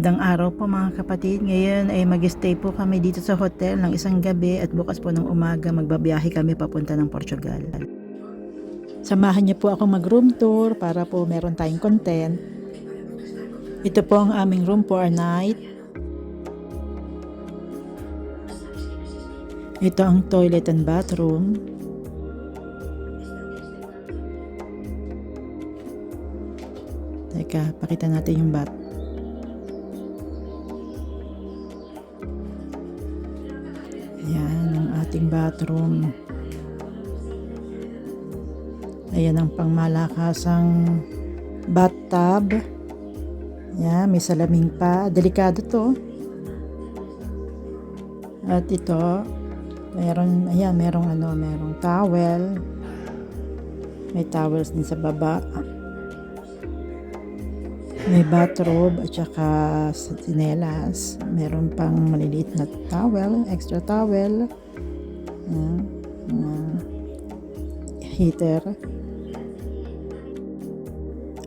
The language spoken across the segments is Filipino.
Magandang araw po mga kapatid. Ngayon ay mag-stay po kami dito sa hotel ng isang gabi at bukas po ng umaga magbabiyahe kami papunta ng Portugal. Samahan niyo po ako mag-room tour para po meron tayong content. Ito po ang aming room for a night. Ito ang toilet and bathroom. Teka, pakita natin yung bath. Ayan ang ating bathroom. Ayan ang pangmalakasang bathtub. Ayan, may salamin pa. Delikado to. At ito, merong towel. May towels din sa baba. May bathrobe at saka sinelas. Meron pang maliliit na towel, extra towel. Heater.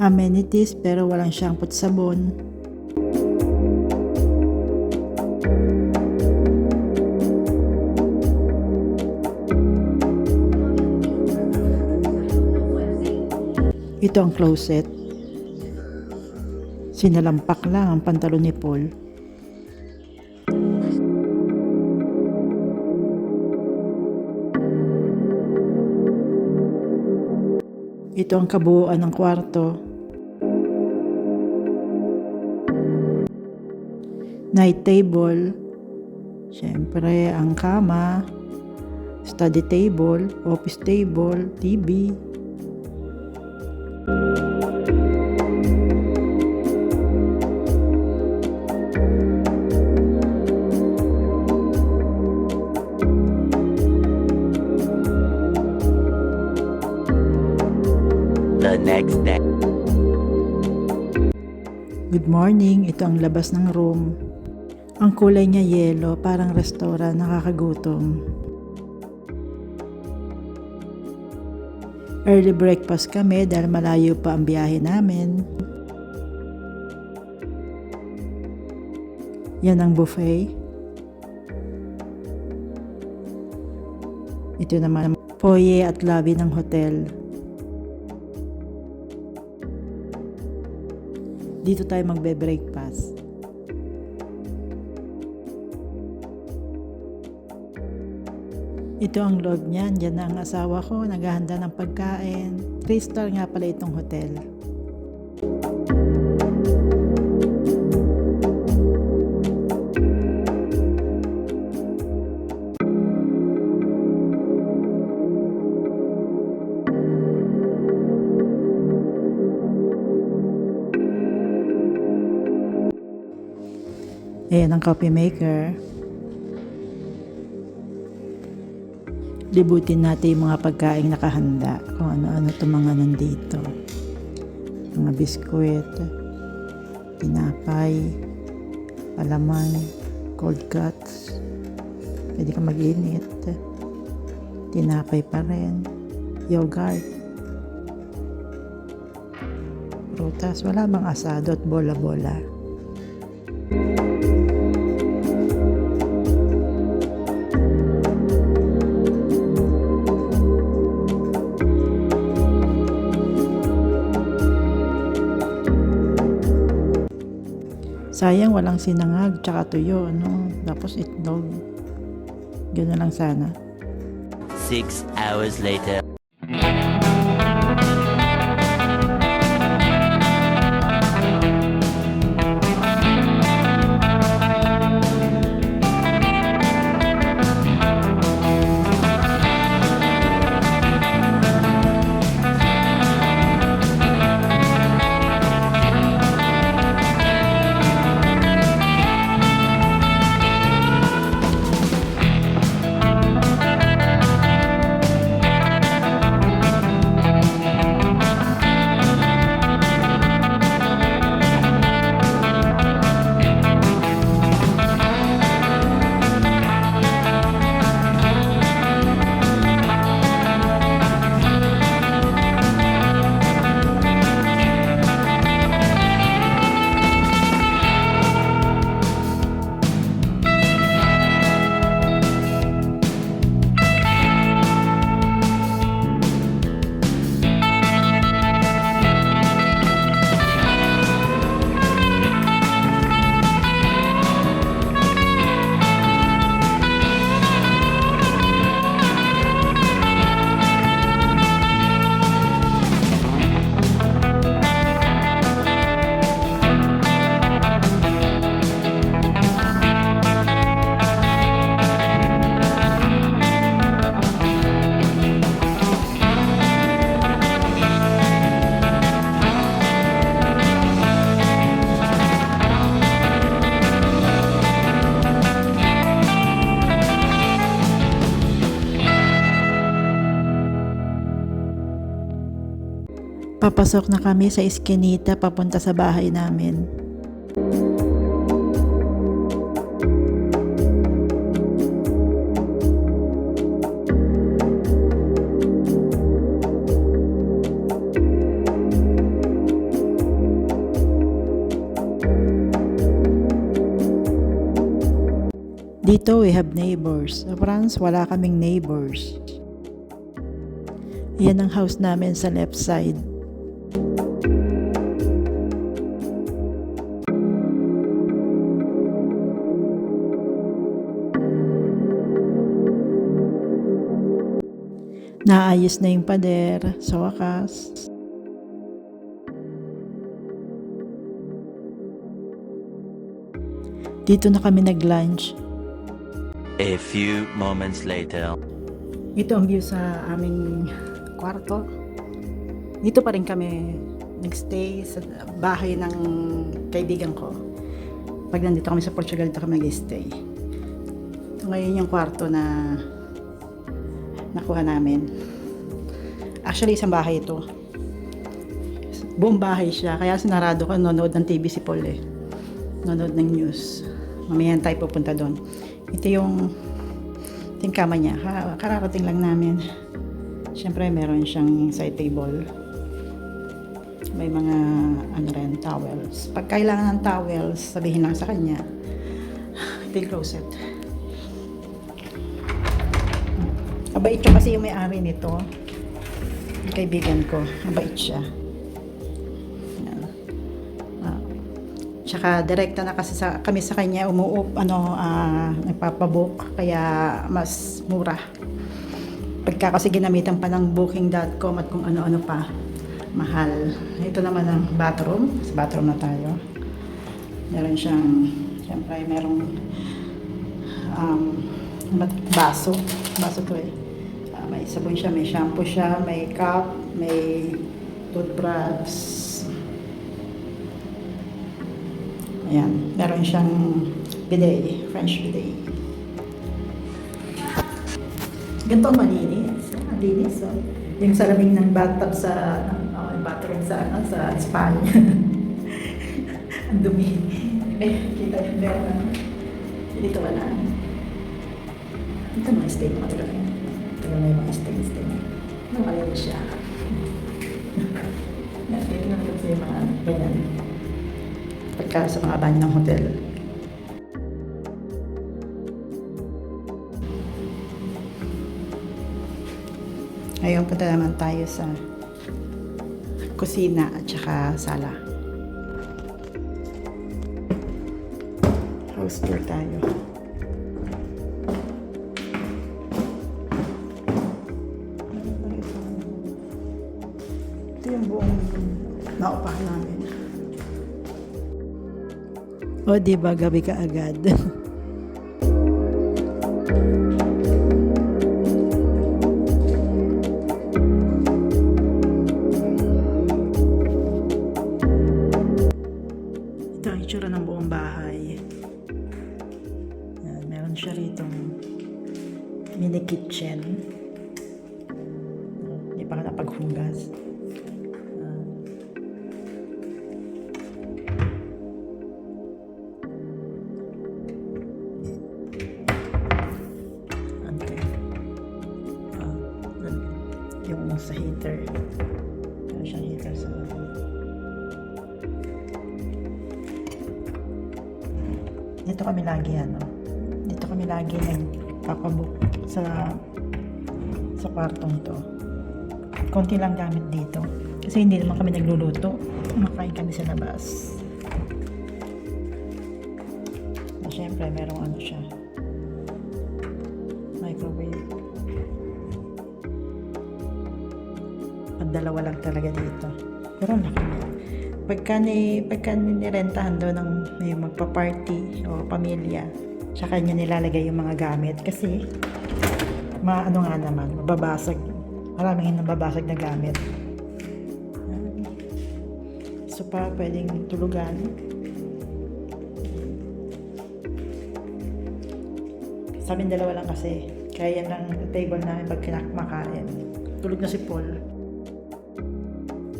Amenities pero walang shampoo at sabon. Ito ang closet. Sinalampak lang ang pantalon ni Paul. Ito ang kabuuan ng kwarto. Night table. Siyempre, ang kama. Study table, office table, TV. The next day. Good morning, ito ang labas ng room. Ang kulay niya yellow, parang restaurant, nakakagutom. Early breakfast kami dahil malayo pa ang biyahe namin. Yan ang buffet. Ito naman ang foyer at lobby ng hotel. Dito tayo magbe-breakfast. Ito ang loob niyan. Diyan na ang asawa ko. Naghahanda ng pagkain. 3-star nga pala itong hotel. Ayan ang coffee maker. Libutin natin yung mga pagkain nakahanda. Kung ano-ano itong mga nandito. Mga biskwit, tinapay, palaman, cold cuts. Pwede ka mag-init. Tinapay pa rin. Yogurt. Prutas. Wala bang asado at bola-bola? Sayang walang sinangag tsaka tuyo, tapos itlog. Gano'n lang sana. 6 hours later. Papasok na kami sa Eskinita papunta sa bahay namin. Dito we have neighbors. Sa France, wala kaming neighbors. Yan ang house namin sa left side. Naayos na yung pader sa wakas. Dito na kami nag-lunch. A few moments later. Ito ang view sa aming kwarto. Dito pa rin kami nagstay sa bahay ng kaibigan ko. Pag nandito kami sa Portugal, dito kami nag-stay. Ito ngayon yung kwarto na nakuha namin. Actually, isang bahay ito. Buong bahay siya. Kaya sinarado ko, nanonood ng TV si Paul eh. Nanonood ng news. Mamaya tayo pupunta doon. Ito yung kama niya. Kararating lang namin. Siyempre, meron siyang side table. May mga towels. Pag kailangan ng towels, sabihin lang sa kanya. Ito yung closet. Mabait siya kasi yung may-ari nito. Yung kaibigan ko. Mabait siya. Tsaka direkta na kasi kami sa kanya nagpapabook kaya mas mura. Pagka kasi ginamitan pa ng booking.com at kung ano-ano pa, mahal. Ito naman ang bathroom. Sa bathroom na tayo. Meron siyang, siyempre merong baso. Baso to eh. May sabon siya, may shampoo siya, may cup, may toothbrush. Ayan, meron siyang bidet, French bidet. Ganito malinis. Malinis, oh. Yung salamin ng bathtub sa bathroom sa spa. Ang dumi. Kita yung meron. Dito wala. Ito mga stain mga talaga. Ito may mga stain. Nawala siya. Ito na ito yung mga ganyan. Pagka sa mga banyo ng hotel. Ngayon punta naman tayo sa kusina at saka sala. House tour tayo. Ito yung buong naupahan namin. O, diba, gabi ka agad. Ito ang itsura ng buong bahay. Yan, meron siya rito mini kitchen. Hindi pa ka napaghugas. Yung sa heater. Meron siyang heater sa dito kami lagi dito kami lagi nagpapabook sa kwartong to. Konti lang gamit dito kasi hindi naman kami nagluluto, kumakain kami sa labas. Siyempre merong siya, microwave. Ang dalawa lang talaga dito. Pero laki na. Pagka nirentahan doon ng may magpa-party o pamilya, tsaka niya nilalagay yung mga gamit. Kasi, mababasag. Maraming nababasag na gamit. So pa, pwedeng tulugan. Sa amin dalawa lang kasi. Kaya yan lang table namin pag kumakain. Tulog na si Paul.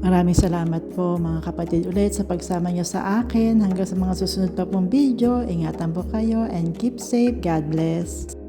Maraming salamat po mga kapatid ulit sa pagsama niyo sa akin. Hanggang sa mga susunod pa pong video, ingatan po kayo and keep safe. God bless.